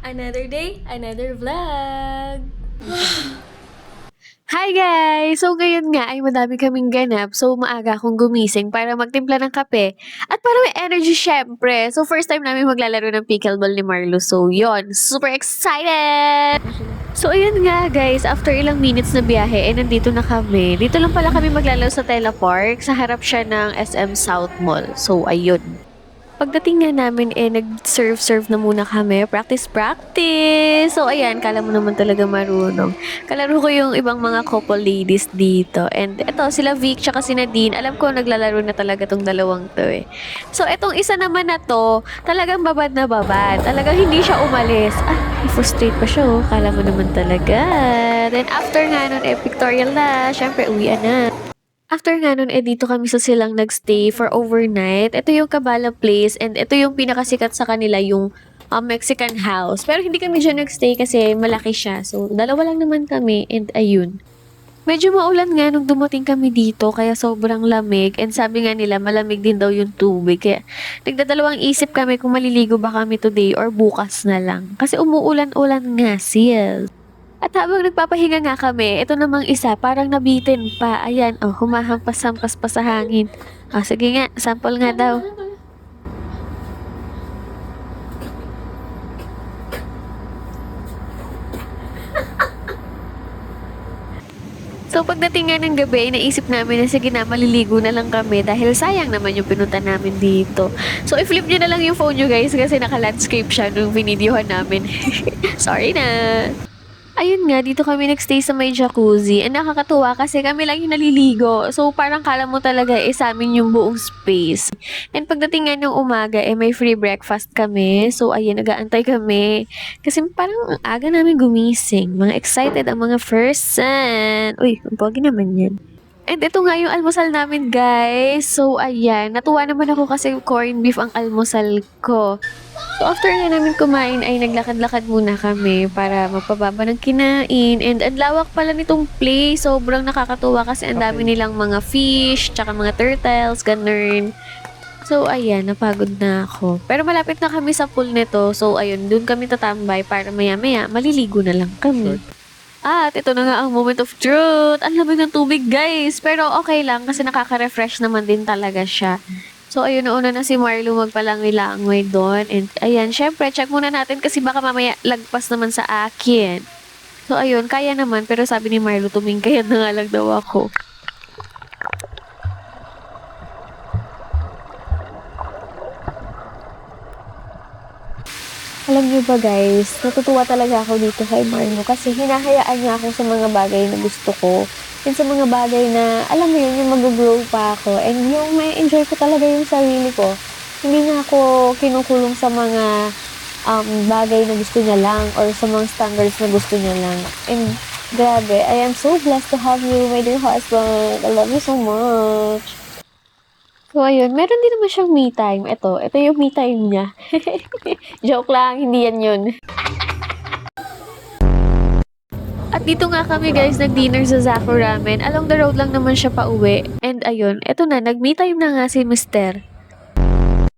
Another day, another vlog! Hi guys! So ngayon nga ay madami kaming ganap. So maaga akong gumising para magtimpla ng kape. At para may energy syempre. So first time namin maglalaro ng pickleball ni Marlo. So yon, super excited! So ayun nga guys, after ilang minutes na biyahe, nandito na kami. Dito lang pala kami maglalaro sa Tela Park. Sa harap siya ng SM South Mall. So ayun. Pagdating nga namin, nag-serve na muna kami. Practice! So, ayan, kala mo naman talaga marunong. Kalaro ko yung ibang mga couple ladies dito. And eto, sila Vic tsaka si Nadine. Alam ko, naglalaro na talaga tong dalawang to eh. So, etong isa naman na to, talagang babad na babad. Talagang hindi siya umalis. Frustrate pa siya oh. Kala mo naman talaga. Then, after nga nun, pictorial na. Syempre, uwian na. After nga nun, dito kami sa silang nagstay for overnight. Ito yung Kabala Place and ito yung pinakasikat sa kanila, yung Mexican house. Pero hindi kami dyan nagstay kasi malaki siya. So, dalawa lang naman kami and ayun. Medyo maulan nga nung dumating kami dito kaya sobrang lamig and sabi nga nila malamig din daw yung tubig. Kaya nagdadalawang isip kami kung maliligo ba kami today or bukas na lang. Kasi umuulan-ulan nga sis. At habang nagpapahinga nga kami, ito namang isa, parang nabitin pa. Ayan, humahampas-hampas pa sa hangin. Sige nga, sample nga daw. So pagdating nga ng gabi, naisip namin na sige na, maliligo na lang kami dahil sayang naman yung pinunta namin dito. So i-flip nyo na lang yung phone nyo guys kasi naka-landscape siya nung vinidyohan namin. Sorry na. Ayun nga, dito kami nagstay sa may jacuzzi. And nakakatuwa kasi kami lang yung naliligo. So, parang kala mo talaga sa amin yung buong space. And pagdating nga ng umaga, may free breakfast kami. So, ayun, nag-aantay kami. Kasi parang ang aga namin gumising. Mga excited ang mga first son. Uy, ang pogi naman yan. And ito nga yung almusal namin, guys. So, ayan. Natuwa naman ako kasi corned beef ang almusal ko. So, after nga namin kumain ay naglakad-lakad muna kami para magpababa ng kinain. And ang lawak pala nitong place. Sobrang nakakatuwa kasi ang dami nilang mga fish, tsaka mga turtles, ganun. So, ayan, napagod na ako. Pero malapit na kami sa pool nito. So, ayun, dun kami tatambay para maya-maya maliligo na lang kami. At ito na nga ang moment of truth. Ang lamig ng tubig, guys. Pero okay lang kasi nakaka-refresh naman din talaga siya. So, ayun, nauna na si Marlo magpalangoy-langoy doon. And, ayan, syempre, check muna natin kasi baka mamaya lagpas naman sa akin. So, ayun, kaya naman. Pero sabi ni Marlo, tumingkayad na nga lang daw ako. Alam niyo ba guys, natutuwa talaga ako dito kay Marlo kasi hinahayaan niya ako sa mga bagay na gusto ko. And sa mga bagay na, alam mo yun, yung mag-grow pa ako. And yung may enjoy ko talaga yung sarili ko. Hindi niya ako kinukulong sa mga bagay na gusto niya lang or sa mga standards na gusto niya lang. And grabe, I am so blessed to have you, my dear husband. I love you so much. So, ayun, meron din naman siyang me time. Ito yung me time niya. Joke lang, hindi yan yun. At dito nga kami guys, nag-dinner sa Zaku Ramen. Along the road lang naman siya pa uwi. And ayun, eto na, nag-me time na nga si Mister.